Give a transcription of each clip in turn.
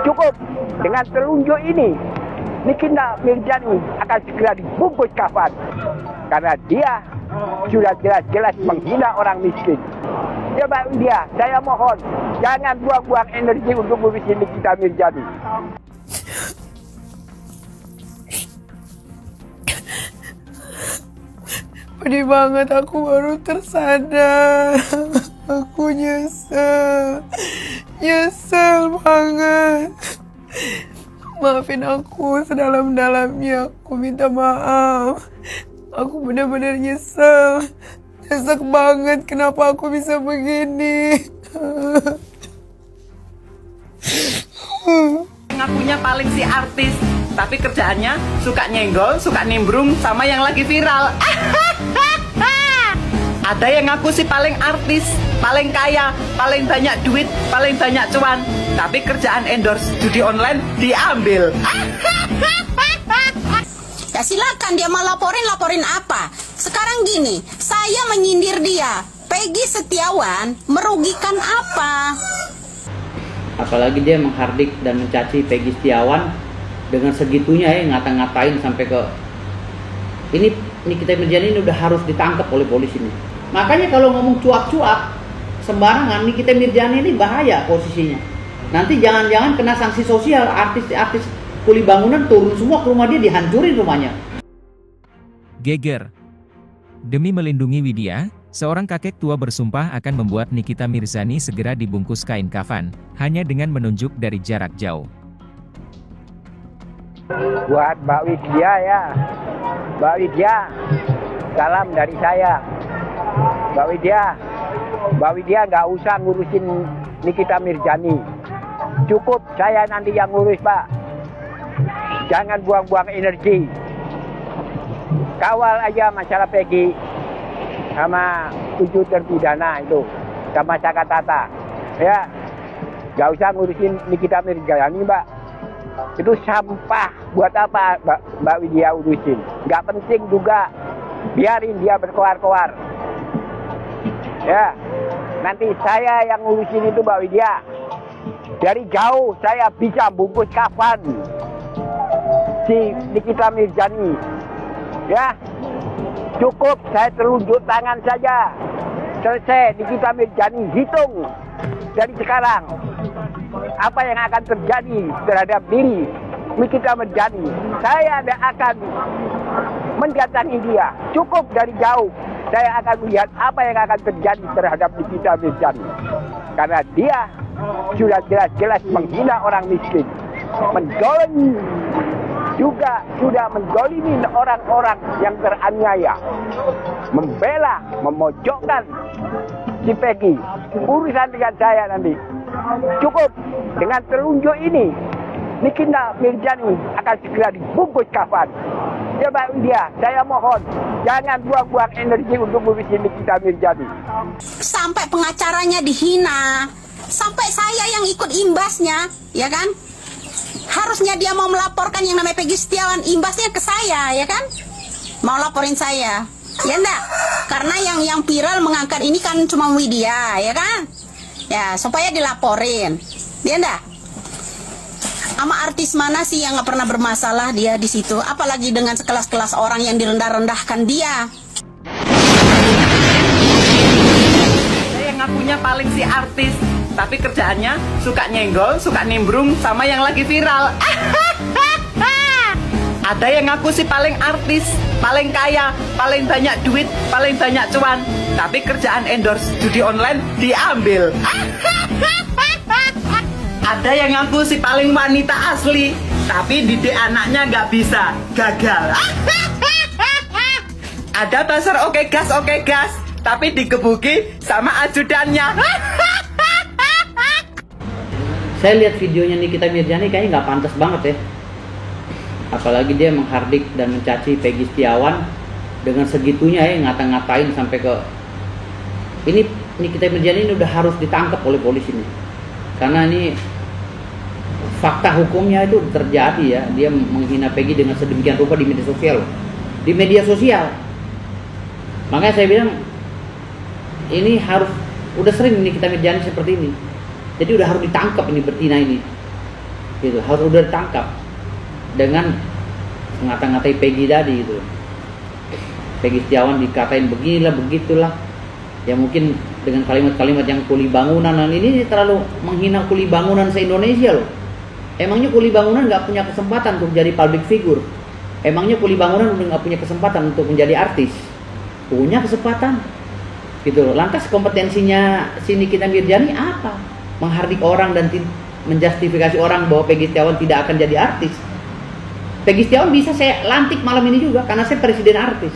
Cukup dengan telunjuk ini, Nikita Mirzani akan segera dibungkus kafan karena dia sudah jelas-jelas menghina orang miskin. Ya Mbak Widya, saya mohon jangan buang-buang energi untuk ngurusin Nikita Mirzani. Pedih banget, aku baru tersadar. Aku nyesel banget. Maafin aku sedalam-dalamnya. Aku minta maaf. Aku benar-benar nyesel. Nyesek banget kenapa aku bisa begini. Ngakunya paling si artis, tapi kerjaannya suka nyenggol, suka nimbrung sama yang lagi viral. Ada yang ngaku si paling artis, paling kaya, paling banyak duit, paling banyak cuan, tapi kerjaan endorse judi online diambil. Ya silakan dia mau laporin apa? Sekarang gini, saya menyindir dia. Peggy Setiawan merugikan apa? Apalagi dia menghardik dan mencaci Peggy Setiawan dengan segitunya ya, ngata-ngatain sampai ke ini Nikita Mirzani ini udah harus ditangkap oleh polisi nih. Makanya kalau ngomong cuap-cuap sembarangan, Nikita Mirzani ini bahaya posisinya. Nanti jangan-jangan kena sanksi sosial, artis-artis kuli bangunan turun semua ke rumah dia, dihancurin rumahnya. Geger. Demi melindungi Widya, seorang kakek tua bersumpah akan membuat Nikita Mirzani segera dibungkus kain kafan, hanya dengan menunjuk dari jarak jauh. Buat Mbak Widya ya, Mbak Widya, salam dari saya. Mbak Widya nggak usah ngurusin Nikita Mirzani. Cukup saya nanti yang ngurus, Pak. Jangan buang-buang energi. Kawal aja masalah Peggy sama 7 terpidana itu, sama Saka Tata. Ya, nggak usah ngurusin Nikita Mirzani, Mbak. Itu sampah. Buat apa Mbak Widya urusin? Nggak penting juga. Biarin dia berkoar-koar. Ya, nanti saya yang ngurusin itu Mbak Widya. Dari jauh saya bisa bungkus kafan si Nikita Mirzani. Ya, cukup saya telunjuk tangan saja. Selesai Nikita Mirzani, hitung dari sekarang apa yang akan terjadi terhadap diri Nikita Mirzani. Saya tidak akan mendatangi dia. Cukup dari jauh saya akan melihat apa yang akan terjadi terhadap Nikita Mirzani. Karena dia sudah jelas-jelas menghina orang miskin, mendolimi, juga sudah mendolimi orang-orang yang teraniaya, membela, memojokkan si Peggy. Urusan dengan saya nanti. Cukup dengan telunjuk ini, Nikita Mirzani akan segera dibungkus kafan. Ya Mbak Widya, saya mohon jangan buang-buang energi untuk ngurusin Nikita Mirzani. Sampai pengacaranya dihina, sampai saya yang ikut imbasnya, ya kan? Harusnya dia mau melaporkan yang namanya Peggy Setiawan, imbasnya ke saya, ya kan? Mau laporin saya, ya enggak? Karena yang viral mengangkat ini kan cuma Widya, ya kan? Ya, supaya dilaporin, ya enggak? Sama artis mana sih yang nggak pernah bermasalah dia di situ? Apalagi dengan sekelas-kelas orang yang direndah-rendahkan dia. Yang ngakunya paling si artis, tapi kerjaannya suka nyenggol, suka nimbrung sama yang lagi viral. Ada yang ngaku si paling artis, paling kaya, paling banyak duit, paling banyak cuan, tapi kerjaan endorse judi online diambil. Ada yang ngaku si paling wanita asli, tapi didik anaknya nggak bisa, gagal. Ada buzzer oke gas, tapi digebuki sama ajudannya. Saya lihat videonya Nikita Mirzani kayaknya nggak pantas banget ya. Apalagi dia menghardik dan mencaci Peggy Setiawan dengan segitunya ya, ngata-ngatain sampai ke ini Nikita Mirzani ini udah harus ditangkap oleh polisi nih. Karena ini fakta hukumnya itu terjadi ya, dia menghina Peggy dengan sedemikian rupa di media sosial. Di media sosial. Makanya saya bilang ini harus, udah sering Nikita Mirzani seperti ini. Jadi udah harus ditangkap ini betina ini. gitu, harus udah ditangkap dengan ngata-ngatai Peggy tadi gitu. Peggy Setiawan dikatain beginilah begitulah, ya mungkin dengan kalimat-kalimat yang kuli bangunan. Dan ini terlalu menghina kuli bangunan se-Indonesia loh. Emangnya kuli bangunan nggak punya kesempatan untuk jadi public figure? Emangnya kuli bangunan udah nggak punya kesempatan untuk menjadi artis? Punya kesempatan gitu loh. Lantas kompetensinya si Nikita Mirzani apa? Menghardik orang dan menjustifikasi orang bahwa Peggy Setiawan tidak akan jadi artis. Peggy Setiawan bisa saya lantik malam ini juga karena saya presiden artis.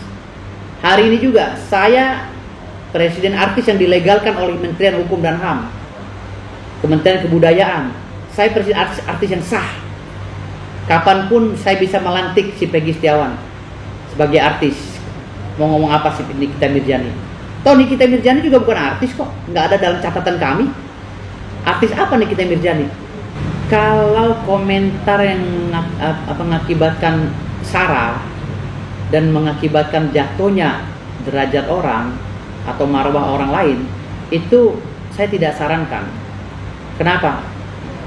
Hari ini juga saya presiden artis yang dilegalkan oleh Kementerian Hukum dan HAM, Kementerian Kebudayaan. Saya presiden artis yang sah. Kapanpun saya bisa melantik si Peggy Setiawan sebagai artis. Mau ngomong apa sih Nikita Mirzani? Toh Nikita Mirzani juga bukan artis kok, nggak ada dalam catatan kami. Artis apa Nikita Mirzani? Kalau komentar yang mengakibatkan sara dan mengakibatkan jatuhnya derajat orang atau marwah orang lain, itu saya tidak sarankan. Kenapa?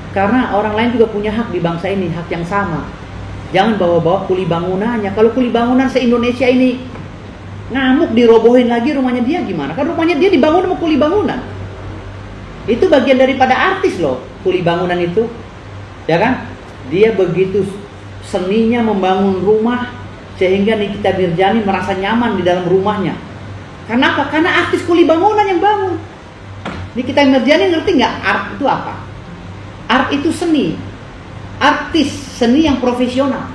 Karena orang lain juga punya hak di bangsa ini, hak yang sama. Jangan bawa-bawa kuli bangunannya. Kalau kuli bangunan se-Indonesia ini ngamuk dirobohin lagi rumahnya dia gimana? Kan rumahnya dia dibangun sama kuli bangunan. Itu bagian daripada artis loh, kuli bangunan itu. Ya kan? Dia begitu seninya membangun rumah sehingga Nikita Mirzani merasa nyaman di dalam rumahnya. Karena apa? Karena artis kuli bangunan yang bangun. Nikita Mirzani ngerti nggak art itu apa? Art itu seni. Artis, seni yang profesional.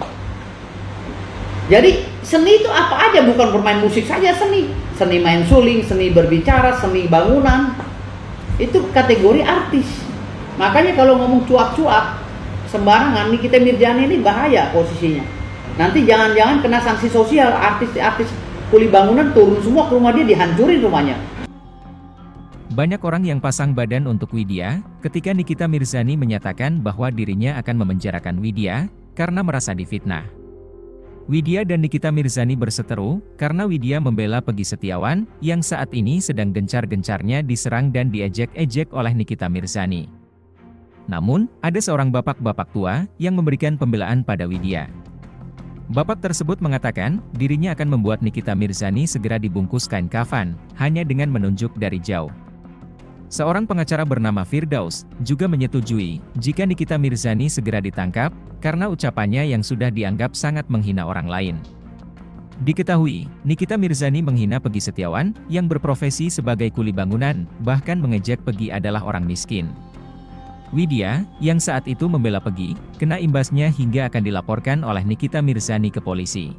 Jadi seni itu apa aja, bukan bermain musik saja seni. Seni main suling, seni berbicara, seni bangunan. Itu kategori artis. Makanya kalau ngomong cuap-cuap sembarangan, Nikita Mirzani ini bahaya posisinya. Nanti jangan-jangan kena sanksi sosial. Artis-artis kuli bangunan turun semua ke rumah dia, dihancurin rumahnya. Banyak orang yang pasang badan untuk Widya, ketika Nikita Mirzani menyatakan bahwa dirinya akan memenjarakan Widya, karena merasa difitnah. Widya dan Nikita Mirzani berseteru, karena Widya membela Peggy Setiawan, yang saat ini sedang gencar-gencarnya diserang dan diejek-ejek oleh Nikita Mirzani. Namun, ada seorang bapak-bapak tua, yang memberikan pembelaan pada Widya. Bapak tersebut mengatakan, dirinya akan membuat Nikita Mirzani segera dibungkus kain kafan, hanya dengan menunjuk dari jauh. Seorang pengacara bernama Firdaus, juga menyetujui, jika Nikita Mirzani segera ditangkap, karena ucapannya yang sudah dianggap sangat menghina orang lain. Diketahui, Nikita Mirzani menghina Peggy Setiawan, yang berprofesi sebagai kuli bangunan, bahkan mengejek Peggy adalah orang miskin. Widya, yang saat itu membela Peggy, kena imbasnya hingga akan dilaporkan oleh Nikita Mirzani ke polisi.